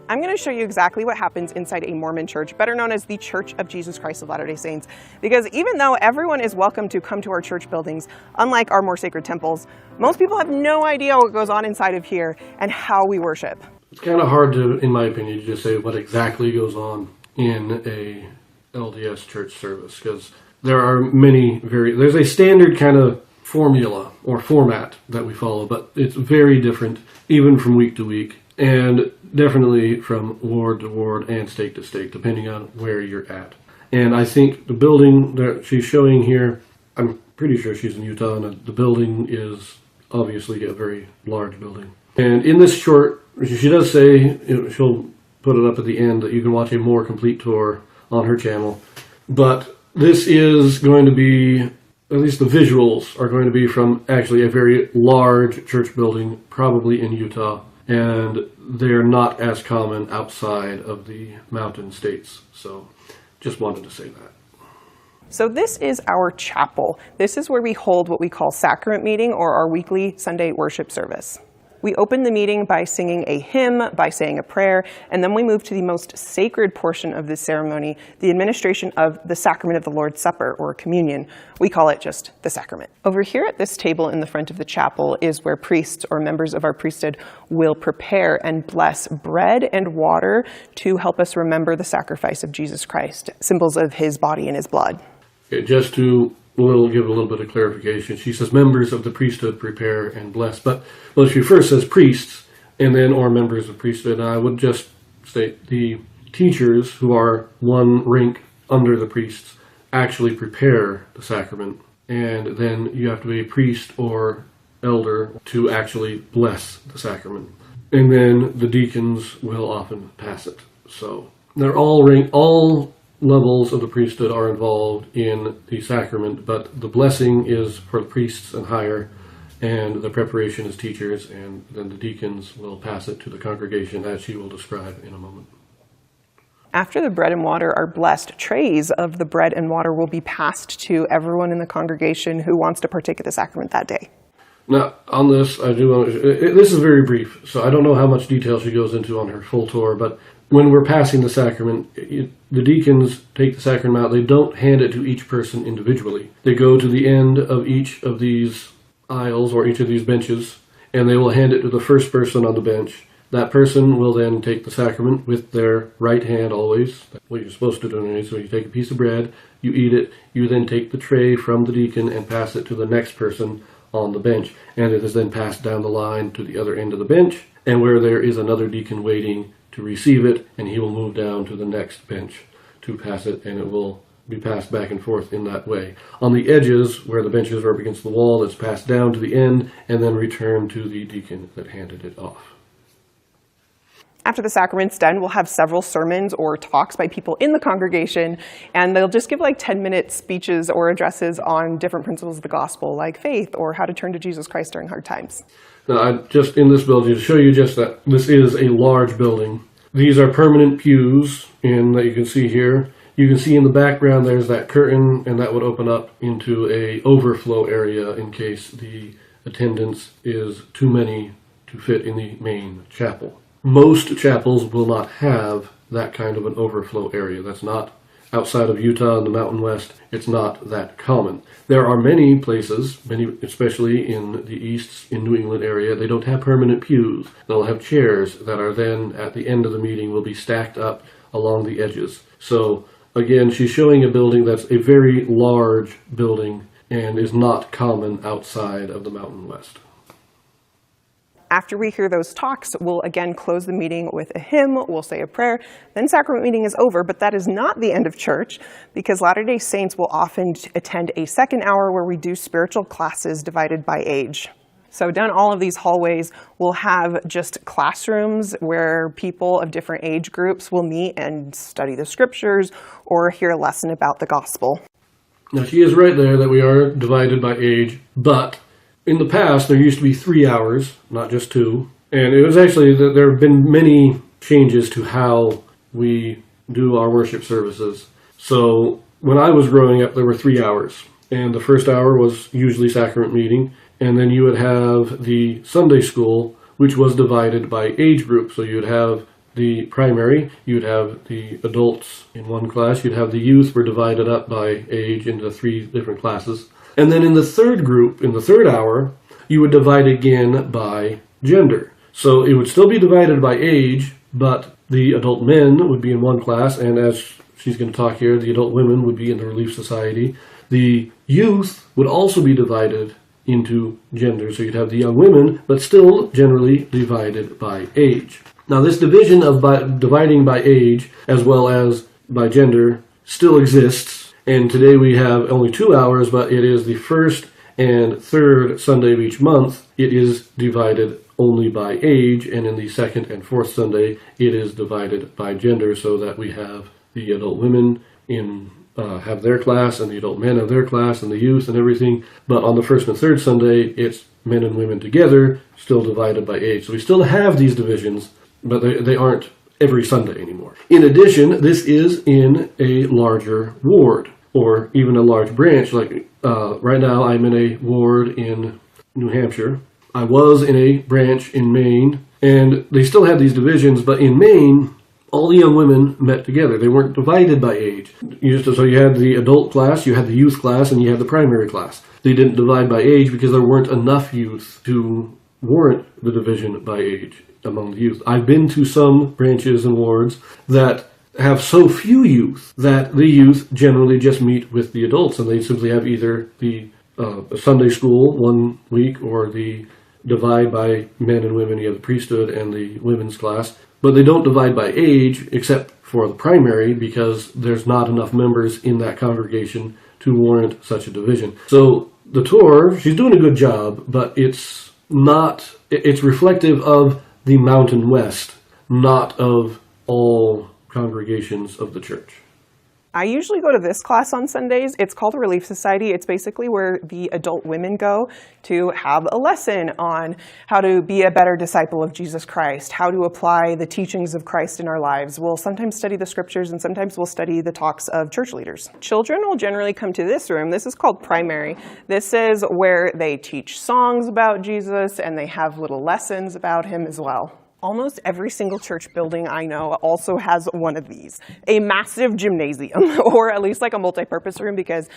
I'm going to show you exactly what happens inside a Mormon church, better known as the Church of Jesus Christ of Latter-day Saints. Because even though everyone is welcome to come to our church buildings, unlike our more sacred temples, most people have no idea what goes on inside of here and how we worship. It's kind of hard to, in my opinion, to just say what exactly goes on in a LDS church service, because there are there's a standard kind of formula or format that we follow, but it's very different even from week to week, and definitely from ward to ward and state to state, depending on where you're at. And I think the building that she's showing here, I'm pretty sure she's in Utah, and the building is obviously a very large building. And in this short, she does say, she'll put it up at the end, that you can watch a more complete tour on her channel. But this is going to be, at least the visuals are going to be from actually a very large church building, probably in Utah. And they're not as common outside of the mountain states. So just wanted to say that. So this is our chapel. This is where we hold what we call sacrament meeting, or our weekly Sunday worship service. We open the meeting by singing a hymn, by saying a prayer, and then we move to the most sacred portion of this ceremony, the administration of the sacrament of the Lord's Supper, or communion. We call it just the sacrament. Over here at this table in the front of the chapel is where priests or members of our priesthood will prepare and bless bread and water to help us remember the sacrifice of Jesus Christ, symbols of his body and his blood. Okay, just to give a little bit of clarification. She says members of the priesthood prepare and bless. But she first says priests and then or members of priesthood. And I would just state the teachers, who are one rank under the priests, actually prepare the sacrament. And then you have to be a priest or elder to actually bless the sacrament. And then the deacons will often pass it. So they're all levels of the priesthood are involved in the sacrament, but the blessing is for the priests and higher, and the preparation is teachers, and then the deacons will pass it to the congregation, as she will describe in a moment. After the bread and water are blessed, trays of the bread and water will be passed to everyone in the congregation who wants to partake of the sacrament that day. Now, on this, this is very brief, so I don't know how much detail she goes into on her full tour, but when we're passing the sacrament, the deacons take the sacrament out. They don't hand it to each person individually. They go to the end of each of these aisles or each of these benches, and they will hand it to the first person on the bench. That person will then take the sacrament with their right hand always. That's what you're supposed to do anyway. So you take a piece of bread, you eat it, you then take the tray from the deacon and pass it to the next person on the bench. And it is then passed down the line to the other end of the bench, and where there is another deacon waiting to receive it, and he will move down to the next bench to pass it, and it will be passed back and forth in that way. On the edges, where the benches are up against the wall, it's passed down to the end and then returned to the deacon that handed it off. After the sacrament's done, we'll have several sermons or talks by people in the congregation, and they'll just give like 10-minute speeches or addresses on different principles of the gospel, like faith or how to turn to Jesus Christ during hard times. Now, just in this building, to show you just that this is a large building. These are permanent pews that you can see here. You can see in the background there's that curtain, and that would open up into a overflow area in case the attendance is too many to fit in the main chapel. Most chapels will not have that kind of an overflow area. That's not outside of Utah and the Mountain West. It's not that common. There are many places, especially in the East, in New England area, they don't have permanent pews. They'll have chairs that are then, at the end of the meeting, will be stacked up along the edges. So, again, she's showing a building that's a very large building and is not common outside of the Mountain West. After we hear those talks, we'll again close the meeting with a hymn, we'll say a prayer, then sacrament meeting is over, but that is not the end of church, because Latter-day Saints will often attend a second hour where we do spiritual classes divided by age. So down all of these hallways, we'll have just classrooms where people of different age groups will meet and study the scriptures or hear a lesson about the gospel. Now she is right there that we are divided by age, but in the past, there used to be 3 hours, not just 2. And it was actually that there have been many changes to how we do our worship services. So when I was growing up, there were 3 hours. And the first hour was usually sacrament meeting. And then you would have the Sunday school, which was divided by age group. So you would have the primary, you'd have the adults in one class, you'd have the youth were divided up by age into 3 different classes. And then in the third group, in the third hour, you would divide again by gender. So it would still be divided by age, but the adult men would be in one class, and as she's going to talk here, the adult women would be in the Relief Society. The youth would also be divided into gender, so you'd have the young women, but still generally divided by age. Now this division of dividing by age as well as by gender still exists, and today we have only 2 hours, but it is the first and third Sunday of each month. It is divided only by age, and in the second and fourth Sunday it is divided by gender, so that we have the adult women have their class, and the adult men have their class, and the youth and everything. But on the first and third Sunday, it's men and women together, still divided by age. So we still have these divisions, but they aren't every Sunday anymore. In addition, this is in a larger ward, or even a large branch. Like right now, I'm in a ward in New Hampshire. I was in a branch in Maine, and they still had these divisions, but in Maine, all the young women met together. They weren't divided by age. So you had the adult class, you had the youth class, and you had the primary class. They didn't divide by age because there weren't enough youth to warrant the division by age among the youth. I've been to some branches and wards that have so few youth that the youth generally just meet with the adults, and they simply have either the Sunday school 1 week, or the divide by men and women. You have the priesthood and the women's class. But they don't divide by age, except for the primary, because there's not enough members in that congregation to warrant such a division. So the tour, she's doing a good job, but it's reflective of the Mountain West, not of all congregations of the church. I usually go to this class on Sundays. It's called the Relief Society. It's basically where the adult women go to have a lesson on how to be a better disciple of Jesus Christ, how to apply the teachings of Christ in our lives. We'll sometimes study the scriptures, and sometimes we'll study the talks of church leaders. Children will generally come to this room. This is called primary. This is where they teach songs about Jesus, and they have little lessons about him as well. Almost every single church building I know also has one of these, a massive gymnasium, or at least like a multi-purpose room, because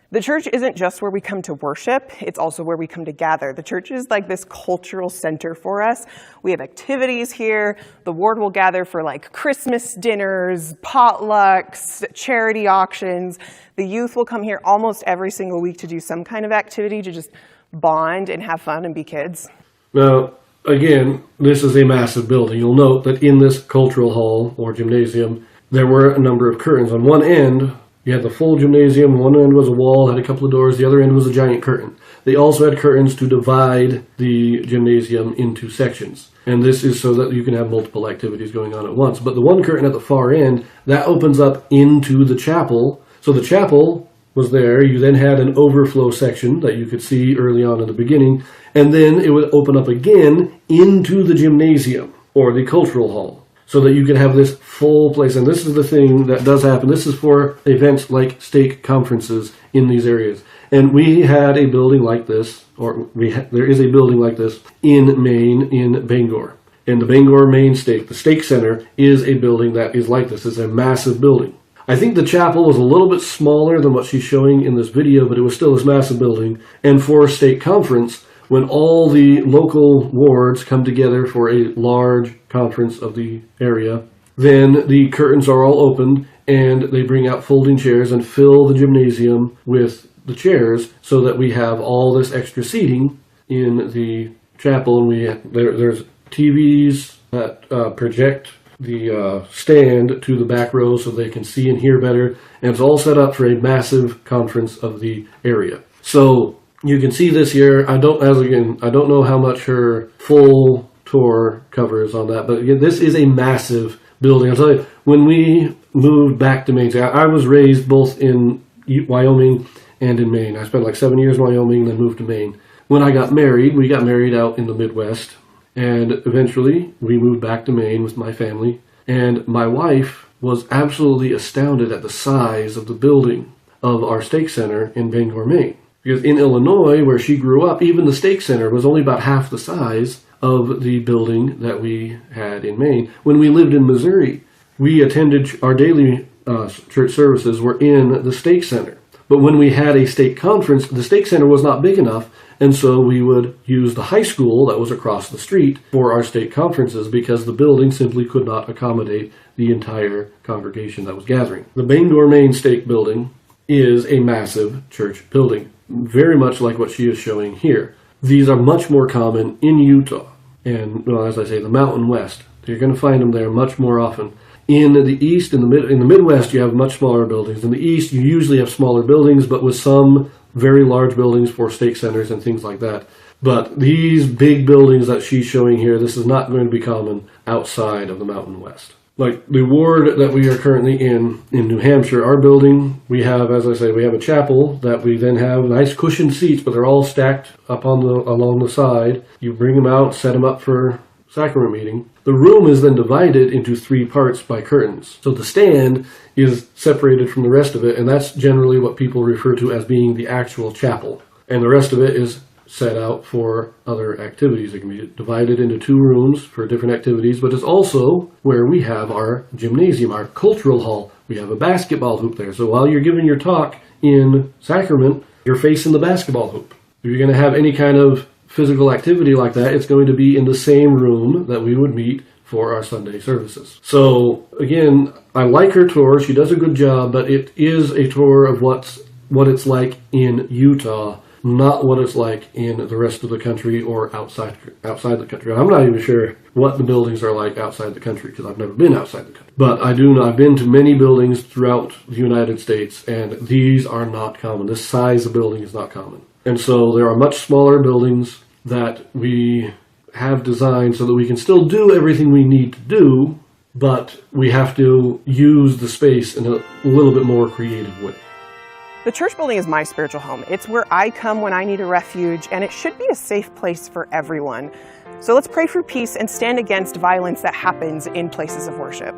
the church isn't just where we come to worship, it's also where we come to gather. The church is like this cultural center for us. We have activities here. The ward will gather for like Christmas dinners, potlucks, charity auctions. The youth will come here almost every single week to do some kind of activity, to just bond and have fun and be kids. Now, again, this is a massive building. You'll note that in this cultural hall or gymnasium, there were a number of curtains. On one end, you had the full gymnasium. One end was a wall, had a couple of doors. The other end was a giant curtain. They also had curtains to divide the gymnasium into sections. And this is so that you can have multiple activities going on at once. But the one curtain at the far end, that opens up into the chapel. So the chapel was there. You then had an overflow section that you could see early on in the beginning, and then it would open up again into the gymnasium or the cultural hall, so that you could have this full place. And this is the thing that does happen. This is for events like stake conferences in these areas. And we had a building like this, there is a building like this in Maine, in Bangor. And the Bangor Maine Stake, the Stake Center, is a building that is like this. It's a massive building. I think the chapel was a little bit smaller than what she's showing in this video, but it was still this massive building. And for a stake conference, when all the local wards come together for a large conference of the area, then the curtains are all opened, and they bring out folding chairs and fill the gymnasium with the chairs, so that we have all this extra seating in the chapel. And there's TVs that project the stand to the back row so they can see and hear better, and it's all set up for a massive conference of the area. So you can see this here. I don't know how much her full tour covers on that, but again, this is a massive building. I'll tell you, when we moved back to Maine, I was raised both in Wyoming and in Maine. I spent like 7 years in Wyoming, then moved to Maine. When I got married, we got married out in the Midwest. And eventually, we moved back to Maine with my family, and my wife was absolutely astounded at the size of the building of our stake center in Bangor, Maine. Because in Illinois, where she grew up, even the Stake Center was only about half the size of the building that we had in Maine. When we lived in Missouri, we attended our daily church services were in the Stake Center. But when we had a stake conference, the Stake Center was not big enough, and so we would use the high school that was across the street for our stake conferences because the building simply could not accommodate the entire congregation that was gathering. The Bangor, Maine Stake Building is a massive church building, very much like what she is showing here. These are much more common in Utah and, well, as I say, the Mountain West. You're going to find them there much more often. In the East, in the Midwest, you have much smaller buildings. In the East, you usually have smaller buildings, but with some very large buildings for stake centers and things like that. But these big buildings that she's showing here, this is not going to be common outside of the Mountain West. Like the ward that we are currently in New Hampshire, our building, we have, as I say, we have a chapel that we then have nice cushioned seats, but they're all stacked up along the side. You bring them out, set them up for sacrament meeting. The room is then divided into 3 parts by curtains. So the stand is separated from the rest of it, and that's generally what people refer to as being the actual chapel. And the rest of it is set out for other activities. It can be divided into 2 rooms for different activities, but it's also where we have our gymnasium, our cultural hall. We have a basketball hoop there. So while you're giving your talk in sacrament, you're facing the basketball hoop. If you're going to have any kind of physical activity like that, it's going to be in the same room that we would meet for our Sunday services. So again, I like her tour. She does a good job, but it is a tour of what it's like in Utah, not what it's like in the rest of the country or outside the country. I'm not even sure what the buildings are like outside the country because I've never been outside the country. But I do know I've been to many buildings throughout the United States, and these are not common. This size of building is not common. And so there are much smaller buildings that we have designed so that we can still do everything we need to do, but we have to use the space in a little bit more creative way. The church building is my spiritual home. It's where I come when I need a refuge, and it should be a safe place for everyone. So let's pray for peace and stand against violence that happens in places of worship.